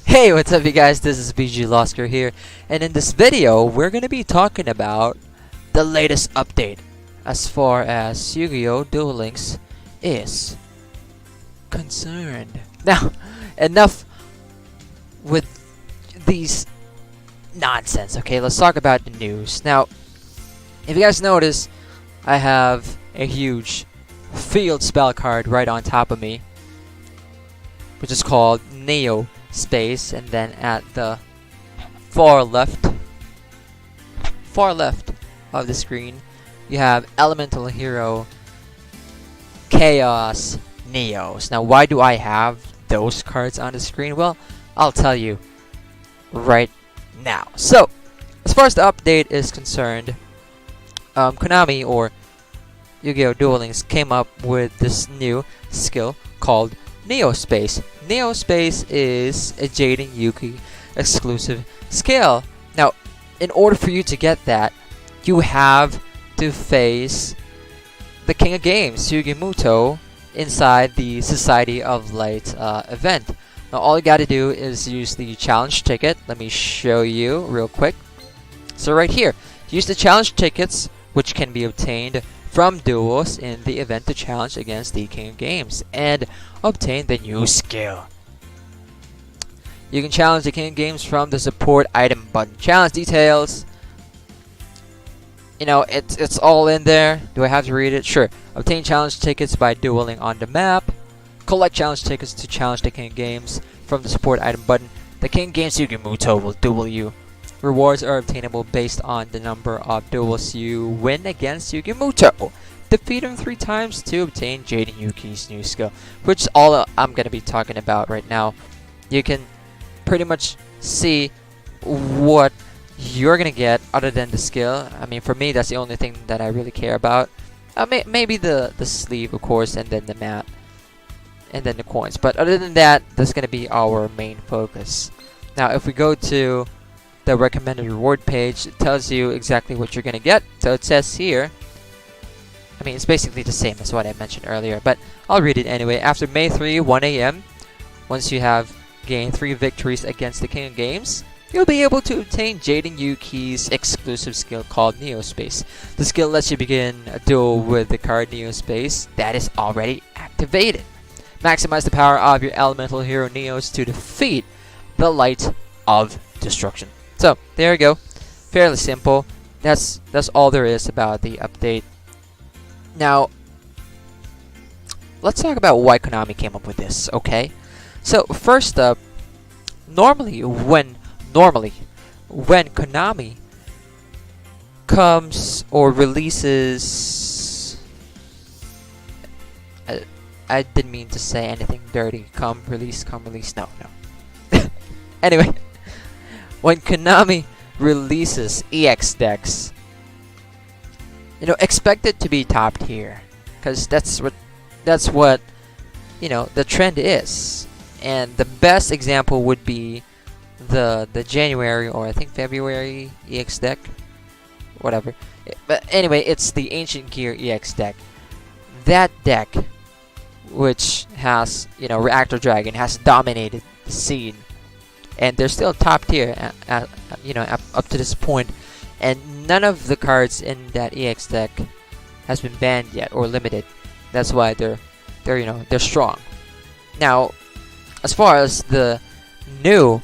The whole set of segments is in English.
Hey, what's up you guys? This is BG Losker here, and in this video we're gonna be talking about the latest update as far as Yu-Gi-Oh! Duel Links is concerned. Now, enough with these nonsense, okay? Let's talk about the news. Now, if you guys notice, I have a huge field spell card right on top of me, which is called Neo Space, and then at the far left of the screen you have Elemental Hero Chaos Neos. Now, why do I have those cards on the screen? Well, I'll tell you right now. So, as far as the update is concerned, Konami, or Yu-Gi-Oh! Duel Links, came up with this new skill called Neo Space. Neo Space is a Jaden Yuki exclusive skill. Now, in order for you to get that, you have to face the King of Games, Yugi Muto, inside the Society of Light event. Now, all you gotta do is use the challenge ticket. Let me show you real quick. So right here, use the challenge tickets, which can be obtained from duels in the event to challenge against the King of Games, and obtain the new skill. You can challenge the King of Games from the support item button. Challenge details, you know, it's all in there. Do I have to read it? Sure. Obtain challenge tickets by dueling on the map. Collect challenge tickets to challenge the King of Games from the support item button. The King of Games Yugi Muto will duel you. Rewards are obtainable based on the number of duels you win against Yugi Muto. Defeat him 3 times to obtain Jaden Yuki's new skill, which is all I'm going to be talking about right now. You can pretty much see what you're going to get other than the skill. I mean, for me, that's the only thing that I really care about. Maybe the sleeve, of course, and then the mat, and then the coins. But other than that, that's going to be our main focus. Now, if we go to the recommended reward page, it tells you exactly what you're gonna get. So it says here, I mean, it's basically the same as what I mentioned earlier, but I'll read it anyway. After May 3, 1 AM, once you have gained 3 victories against the King of Games, you'll be able to obtain Jaden Yuki's exclusive skill called Neo Space. The skill lets you begin a duel with the card Neo Space that is already activated. Maximize the power of your elemental hero Neos to defeat the Light of Destruction. So, there you go. Fairly simple. That's all there is about the update. Now, let's talk about why Konami came up with this, okay? So, first up, normally when Konami comes or releases, I didn't mean to say anything dirty. Come release, no. Anyway, when Konami releases EX decks, you know, expect it to be top tier, because that's what you know the trend is. And the best example would be the January, or I think February EX deck, whatever. But anyway, it's the Ancient Gear EX deck. That deck, which has, you know, Reactor Dragon, has dominated the scene. And they're still top tier, you know, up to this point, and none of the cards in that EX deck has been banned yet or limited. That's why they're you know, they're strong. Now, as far as the new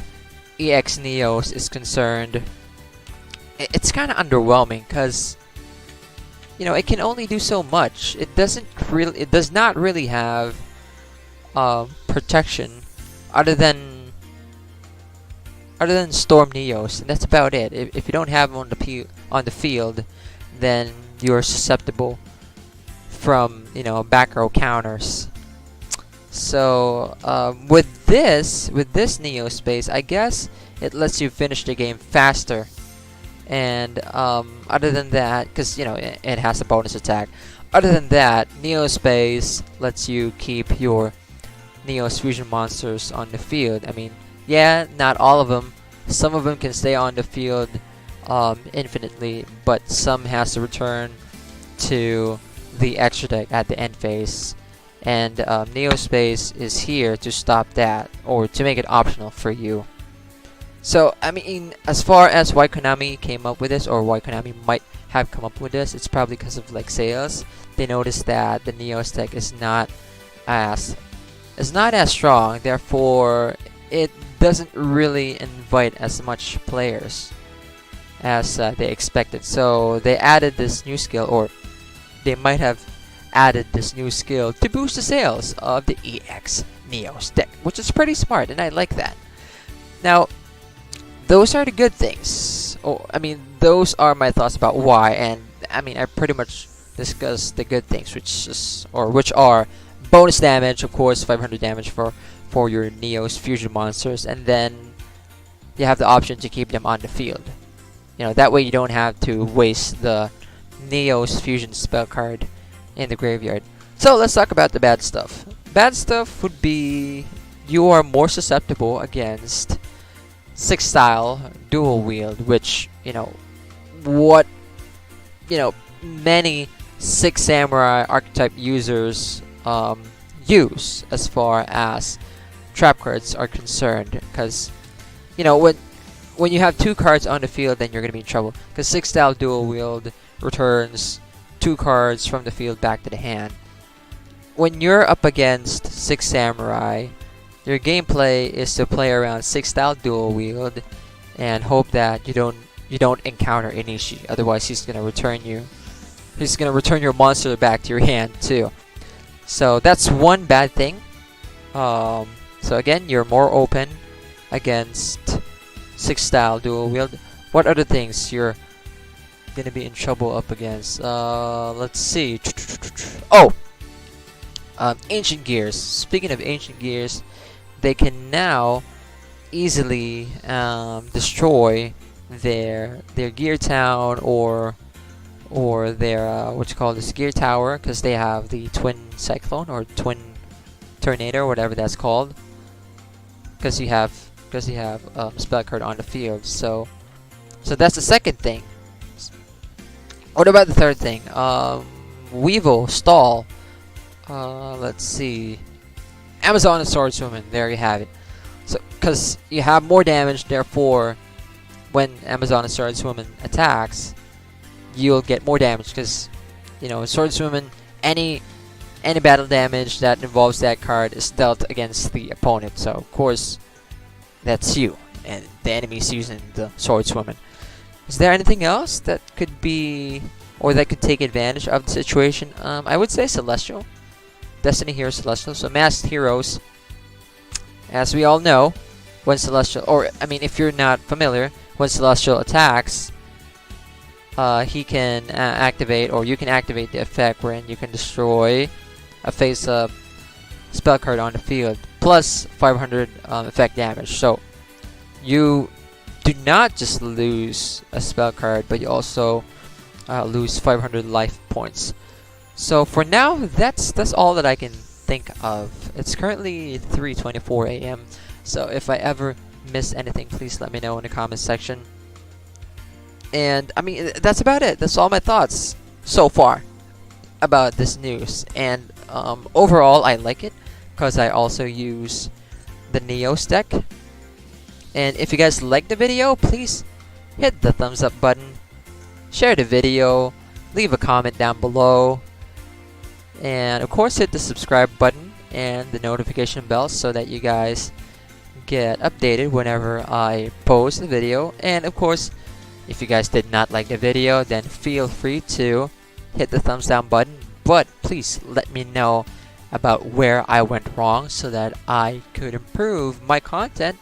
EX Neos is concerned, it's kind of underwhelming, because you know, it can only do so much. It does not really have protection other than Storm Neos, and that's about it. If you don't have them on the field, then you're susceptible from, you know, back row counters. So with this Neo Space, I guess it lets you finish the game faster. And other than that, because you know it has a bonus attack. Other than that, Neo Space lets you keep your Neos fusion monsters on the field. I mean, yeah, not all of them. Some of them can stay on the field infinitely, but some has to return to the extra deck at the end phase. And Neo Space is here to stop that, or to make it optional for you. So I mean, as far as why Konami came up with this, or why Konami might have come up with this, it's probably because of like sales. They noticed that the Neo Tech as is not as strong, therefore it doesn't really invite as much players as they expected. So they added this new skill, or they might have added this new skill to boost the sales of the EX Neo stick, which is pretty smart, and I like that. Now, those are the good things. Oh, I mean, those are my thoughts about why, and I mean, I pretty much discussed the good things, which are bonus damage, of course, 500 damage for your Neo's fusion monsters, and then you have the option to keep them on the field. You know, that way you don't have to waste the Neo's fusion spell card in the graveyard. So let's talk about the bad stuff. Bad stuff would be you are more susceptible against 6-style dual wield, which many 6 samurai archetype users use as far as trap cards are concerned, because when you have 2 cards on the field, then you're gonna be in trouble, because 6-style dual wield returns 2 cards from the field back to the hand. When you're up against 6 samurai, your gameplay is to play around 6-style dual wield and hope that you don't encounter Inishi. Otherwise, he's gonna return your monster back to your hand too. So that's one bad thing. So again, you're more open against 6-style dual wield. What other things you're gonna be in trouble up against? Let's see. Oh, ancient gears. Speaking of ancient gears, they can now easily destroy their gear town or their gear tower, because they have the twin cyclone or twin tornado, whatever that's called, because you have spell card on the field. So that's the second thing. What about the third thing? Weevil stall. Let's see. Amazon and Swordswoman. There you have it. So because you have more damage, therefore when Amazon and Swordswoman attacks, you'll get more damage, because Swordswoman, any battle damage that involves that card is dealt against the opponent. So of course that's you, and the enemy's using the Swordswoman. Is there anything else that could be, or that could take advantage of the situation? I would say Celestial. Destiny Hero Celestial. So Masked Heroes, as we all know, when Celestial, or I mean, if you're not familiar, when Celestial attacks, he can activate, or you can activate the effect wherein you can destroy a face-up spell card on the field, plus 500 effect damage. So you do not just lose a spell card, but you also lose 500 life points. So for now, that's all that I can think of. It's currently 3:24 a.m. So if I ever miss anything, please let me know in the comment section. And I mean, that's about it. That's all my thoughts so far about this news. And overall, I like it, because I also use the Neo deck. And if you guys like the video, please hit the thumbs up button, share the video, leave a comment down below, and of course hit the subscribe button and the notification bell so that you guys get updated whenever I post the video. And of course, if you guys did not like the video, then feel free to hit the thumbs down button, but please let me know about where I went wrong so that I could improve my content,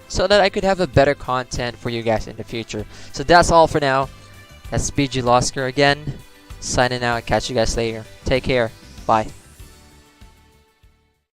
so that I could have a better content for you guys in the future. So that's all for now. That's BG Losker again, signing out. Catch you guys later. Take care. Bye.